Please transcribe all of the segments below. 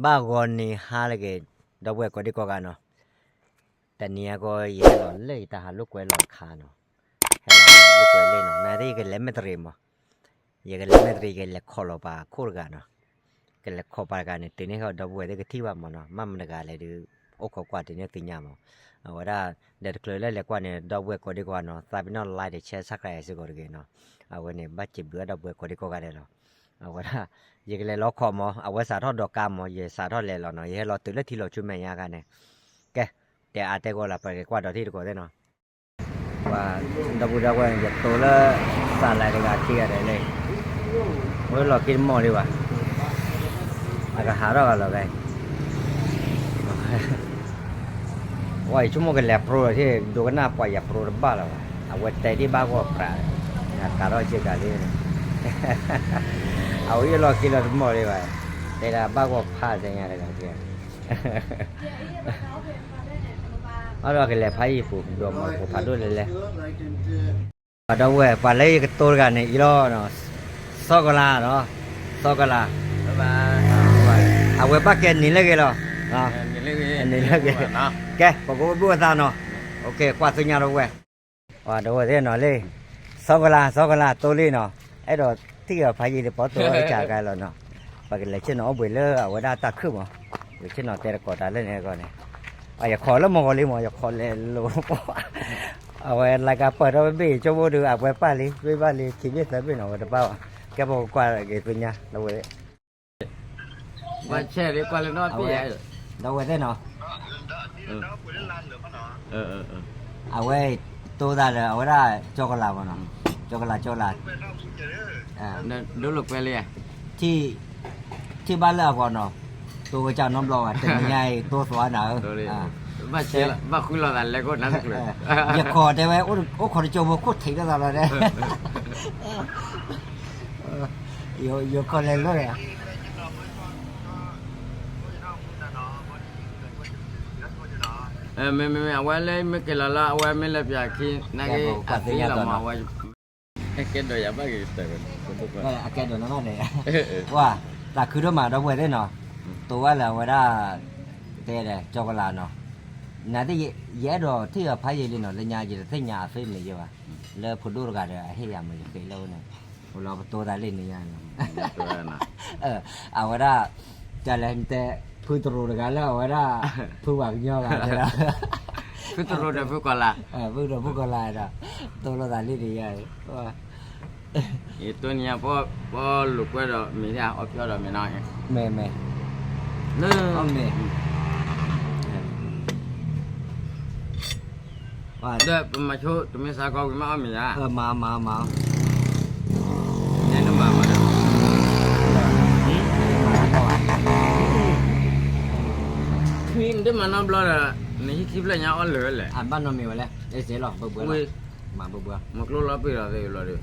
บ้ากอนนี่หาเลยดอกเวก็ดีกว่าเนาะแต่เนี่ยก็เยอะหล่อเลยแต่หาลูกเวหล่อขาเนาะให้เราลูกเวเลยเนาะนาทีก็เล่นไม่ตรีมั้งยังก็เล่นไม่ตรีก็เล่นขอลบาคู่กันเนาะก็เล่นขอปากันเนี่ยทีนี้เขาดอกเวได้ก็ที่ว่ามันเนาะมันก็เลยดูโอ้ขกว่าทีนี้ติญญามั้งว่าได้เด็กเคยเล่นเล็กกว่าเนี่ยดอกเวก็ดีกว่าเนาะแต่เป็นนอนไล่เด็กแช่สักไรสิก็ได้เนาะวันนี้บัดจิบเบื่อดอกเวก็ดีกว่ากันเลยเนาะว่าได้ยังก็เลยล็อกคอมั้งว่าสาทอดดอกกามมั้งยังสาทอดเลยเนาะยังเราตื่นเล่นที่เราช่วยแม่ยากันเนี่ยแกแต่อาจจะก็หลับไปกว่าดอกที่ดีกว่าได้เนาะว่าดับบูดับว่าจะโตแล้วสาลายก็ที่อะไรเลยเมื่อเรากินหม้อดีกว่าอาก็หาเรากันแล้วไงว่าชั่วโมงกันแล้วโปรที่ดูกันหน้าปล่อยอย่าโปรบ้าแล้วเอาไว้แต่ที่บ้าก็ปลาการเราเชื่อกันเลยเอาอยู่เรากินเราหม้อดีกว่าแต่ละบ้าก็พลาดอย่างเงี้ยอะไรกันเพื่อนเอาเราก็เลยพายญี่ปุ่นรวมมาพาด้วยเลยมาดูเว้ยปลาเล่ก็ตัวกันเนี่ยอีล้อเนาะซอกลาเนาะซอกลาเอาไว้ปากแกนี่เลยกันเนาะนี่เลยกันแกบอกว่าบัวตาเนาะโอเคกว่าสัญญาเราเว้ยว่าดูเว้ยเนาะเลยซอกลาตัวเลยเนาะไอ้ดอกที่เราพายญี่ปุ่นตัวจ่ายกันแล้วเนาะปากเลยเช่นเนาะบุยเลยเอาไว้ได้ตักขึ้นมั้งเช่นเนาะแต่ละกอดได้เลยเนี่ยก่อนเนี่ยอย่าขอแล้วมองเลยมั้งอย่าขอเลยลูกเอาไว้รายการเปิดเอาไว้บี้ชั่วโมงดูเอาไว้ป้าลีไว้ป้าลีชีวิตแต่ไม่หนอกระเป๋าแกบอกกว่าเกิดเป็นยังเราไว้ว่าแช่เรียกว่าเลยเนาะพี่ใหญ่เราไว้ได้เนาะเอาไว้ตัวได้เลยเอาไว้ได้ช็อกโกแลตมั้งช็อกโกแลตดูลูกไปเลยที่บ้านเราก่อนเนาะตัวเจ้าน้ำร้อนแต่ยังไงตัวสวนเนาะว่าเชื่อว่าคุยเราอะไรก็นั่นเลยอย่าขอได้ไหมโอ้ขอจะมาคุดถึงกันแล้วเนี่ยอยู่คนเล่นเลยไม่เอาไว้เลยไม่เกี่ยวละเอาไว้ไม่เล็บอยากกินนักอาทิตย์ละมาไว้แค่โดยยังไม่กี่ตัวแกโดนน้ำมันเลยว่าแต่คือเรามาเราไว้ได้เนาะตัวว่าเราไว้ได้เตะเลยช็อกโกแลตเนาะน่าจะเยอะดอกที่เราพายเลยเนาะเลยยาจีแต่ยาเฟ้ไม่เยอะว่ะแล้วพูดดูกันเลยให้ยามันเคยเล่าเนี่ยเราตัวได้เล่นนี่ยาเนาะเอาไว้ได้จะเล่นแต่พูดตรงกันแล้วเอาไว้ได้พูดว่าเงี้ยกันใช่ไหมพูดตรงเดี๋ยวพูดก่อนละพูดก่อนละเนาะตัวเราได้เล่นนี่ยาว่าตัวนี้พอลูกก็เราไม่ได้เอาเพื่อเราไม่น้อยไม่นู่นไม่ว่าเดี๋ยวมาโชว์ตัวไม่สากอกินมาเอาไม่ได้มาเนี่ยน้ำมาเด้อพี่เดี๋ยวมันน้ำร้อนอ่ะนี่คลิปเลยเนี่ยเอาเลยแหละอันบ้านน้องมีไว้แล้วไอ้เสียหรอกเบื่อมาเบื่อมากลัวเราไปเราเลยเราเลย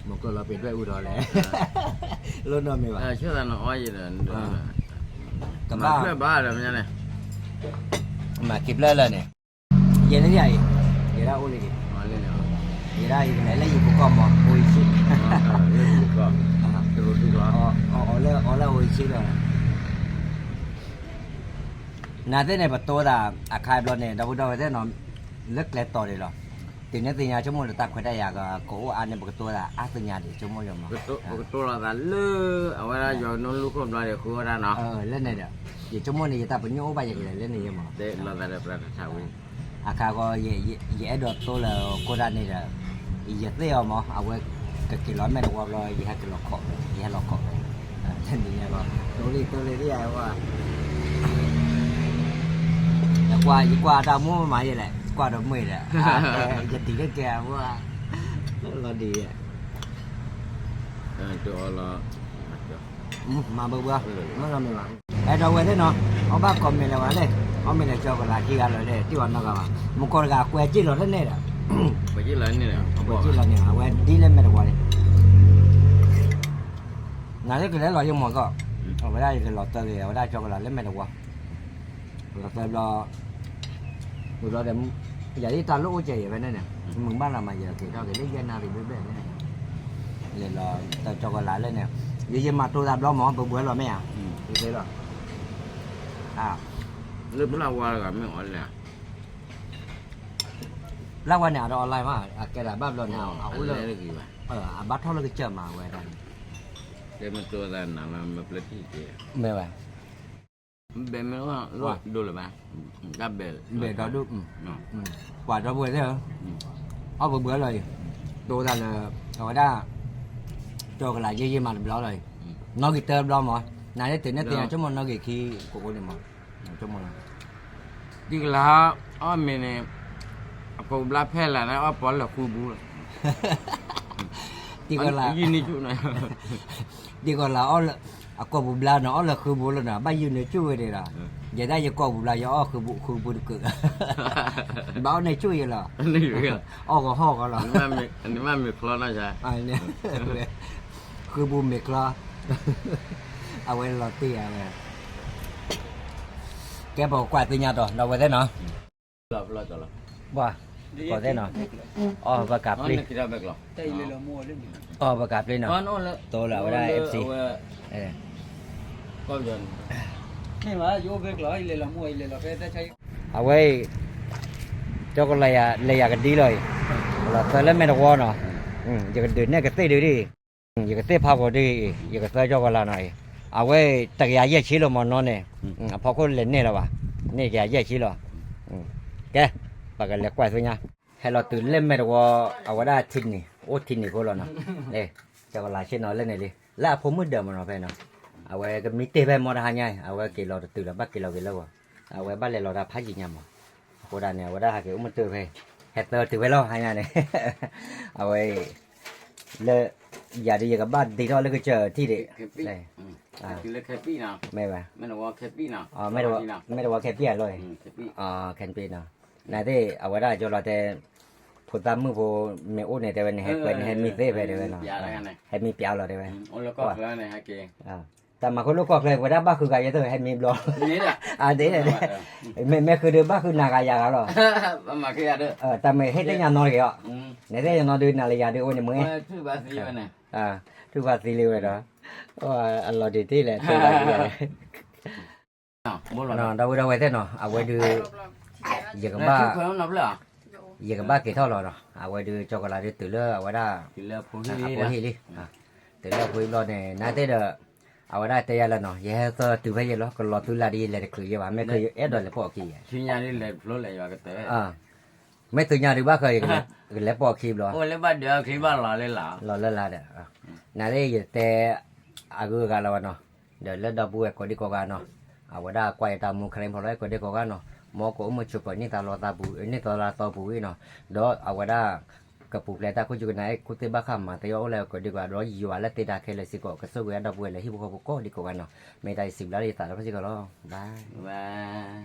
มากลัวเราไปด้วยอุดรเลยรุ่นน้องมีวะเชื่อตาหน่อยเลยกับบ้าเพื่อบ้าเลยมันยังไงมาคลิปเลยเนี่ยเย็นนี่ใหญ่เย็นได้โอ้ยอ๋อเลยเนี่ยเย็นได้อยู่ไหนแล้วอยู่ปุ๊กก็มองโอ้ยชิก็ตัวตัวอ๋อแล้วโอ้ยชิเลยน่าจะในประตูด่าอาคายบอลเนี่ยดาวได้นอนเลิกเล็ดต่อเลยหรอตีนี้ตีนี้ชั่วโมงเราตัดคนได้ยากก็อันในประตูด่าตีนี้ดิชั่วโมงยังมั้งประตูเราด่าเลือเอาไว้ได้ย้อนนู้นลูกคนเราเดี๋ยวคุยกันเนาะเล่นเนี่ยเดี๋ยวชั่วโมงนี้จะตัดเป็นโยบายอย่างไรเล่นเนี่ยมั้งเด็กเราได้ประทับใจอาคาก็เย่ดอตัวเราก็ได้เนี่ยเย่เตี้ยมั้งเอาไว้กี่ร้อยเมตรว่าเราเย่กี่ล็อกเย่ล็อกเล่นเนี่ยก็ตัวเลยที่ไอ้ว่ากว่าดาวมั่วมาอย่างไรกว่าดาวมืดอ่ะจะตีกันแกว่าเราดีอ่ะตัวเรามาเบื่อไม่เราไม่หวังไอ้ดาวเวทเนาะเอาบ้าคอมเมนต์แล้วเลยเอาเมนต์เจ้าก็ลาที่กันเลยที่วันนั้นก็มุกคนก็คุยจีเราเนี่ยอ่ะคุยจีเราเนี่ยคุยจีเราเนี่ยเอาไว้ดีเลยไม่ได้ว่าเลยงานที่เกิดแล้วเรายังมองก็เอาไม่ได้คือเราเตะเลยเอาได้เจ้าก็ลาเล่นไม่ได้ว่าเราเตะเราเดี๋ยวอย่าที่ตาลูกใจไปนั่นเนี่ยมึงบ้านเรามาเยอะthì tao cái lấy gen nào thì mới về này liền là tao cho còn lại lên nè Ye mà tôi làm lo món bữa lo mẹ à. Thì thế rồi. À, เรื่องเราว่ากับไม่อ่อนเลย lát qua nhà đó online mà, cái là bắp lo nào, เอา ấu เลย lơ. กี่บาท Bắt thôi là cái chợ mà ngoài đây. เดี๋ยวมันตัวแต่หนามันเปรี้ยวที่เจีย Mẹ vậy. เบลไม่รู้ว่ารู้ดูหรือเปล่ากับเบล Về đó đúng. Ờ. Quả đó vừa thế hả? Bữa rồi. Tôi ra là ở đó cho cái là gì mà làm đó rồi. Nó cái tơ đó mà. Này đấy tiền cho mình nó cái khi của cô này mà. Cho mình. ดีแล้วอ้อมีเนี่ยพอปลาแพ้แล้วนะอ้อปอนแล้วคูบู Thì còn là ยินดีจุหน่อย thì còn là ó là có bù la nó là khử bù là nó bao nhiêu nữa chui đây là giờ đây giờ có bù la giờ khử bù được cự báo này chui là อันนี้อยู่กัน ó có ho có là อันนี้มันมีคลอนะใช่ ai nè khử bù mệt lo à quên là tia này cái bộ quạt từ nhà rồi đâu vậy thế nó หลับต่อหลับ wow có thế nó và cặp อ๋อ đi นี่คิดว่าเบกหรอ và cặp đi อ๋อ nó โน่นเลย tôi là ở đây FC đây ก็ยน นี่มาโยเบกเหรอเลยละมวยเลยละแค่ได้ใช้ à quay cho con này cái đi rồi là tới lên mẹ nó nó giờ cái đường này cái tê đi giờ cái tê phao vào đi giờ cái tới cho con là này à quay tại cái gì chỉ là món nó này phao con lên này là ba này cái gì chỉ là cái và cái lẹt quay thôi nha hay là từ lên mẹ nó à quay đã thìn này ô thìn này cô là nó đây cho con là trên nó lên này đi là phố mới đỡ mà nó phải nó à quay cái mít tê về món hàng nhai à quay kilo từ là bắt kilo kilo à quay bắt lên là phá gì nhầm cô đàn này cô đã kiểu một từ về hết từ về lo hai ngày này à quay le giờ đi các bạn đi thôi lấy cái chờ thi để แคปปี้ đây คือเล็กแคปปี้นะ mẹ bà ไม่รู้ว่าแคปปี้นะ ไม่ได้ว่าแค่เปียเลย แคปปี้ แค่เปียนะนั่นที่เอาไว้ได้จนเราแต่พูดตามมือพูไม่โอ้เนี่ยแต่วันนี้ให้เป็นให้มีเต้ไปเดี๋ยวเนาะให้มีเปียวเราเดี๋ยว โอ้แล้วก็แล้วเนี่ยฮะเกง แต่มาคนลูกก็เลยว่าได้บ้าคือไงจะต้องให้มีบล็อก นี่แหละ เดี๋ยวแม่คือเดือบ้าคือนากายาแล้ว มาคืออะไร แต่ไม่ให้ได้ยานอนกี่อ่ะเนี่ยได้ยานอนดูนาฬิกาดูวันนี้มึง ชื่อบาซีมันเนี่ย ทุกวันสีเหลืองเลยเนาะว่าอันเราดีที่แหละทุกวันเลย บ่หรอ เนาะเราไว้เท่าเนาะเอาไว้ดูอย่างกับบ้า คือเขานับเลยอ่ะ อย่างกับบ้ากี่เท่าเราเนาะเอาไว้ดูช็อกโกแลตตื่นเลือเอาไว้ได้ คือแล้วผู้ à, ที่ à, bố hi đi từ đó vui lo này nãy tới giờ ở đây tới là nó vậy thôi từ bây giờ nó còn lo từ là đi là được cười mà mấy cười ép rồi là bỏ kỳ ที่ยานี่เลยรถเลยว่าก็เตะ mấy từ nhà đi bác cười là bỏ kỳ rồi โอ้แล้วบ้านเดียวคือบ้านเราเลยล่ะ lo là đấy nãy đây giờ tới à cứ gà là nó để lên đầu bùi có đi có gà nó ở đây quay tao mua khen phở đấy có đi có gà nó mua có một chục cái tao lo tao bùi này tao là tao bùi nó đó ở đâyกับปุ๊บแล้วตาคุยกันไหนคุยเตะบ้าคำมาแต่เอาแล้วก็ดีกว่าร้อยอยู่อะไรเตะดาเคเลยสิก็กระสุนกันดับเวลเลยที่พวกเขาก็ดีกว่ากันเนาะไม่ได้10 ล้านดีตาแล้วก็สิก็รอบาย บาย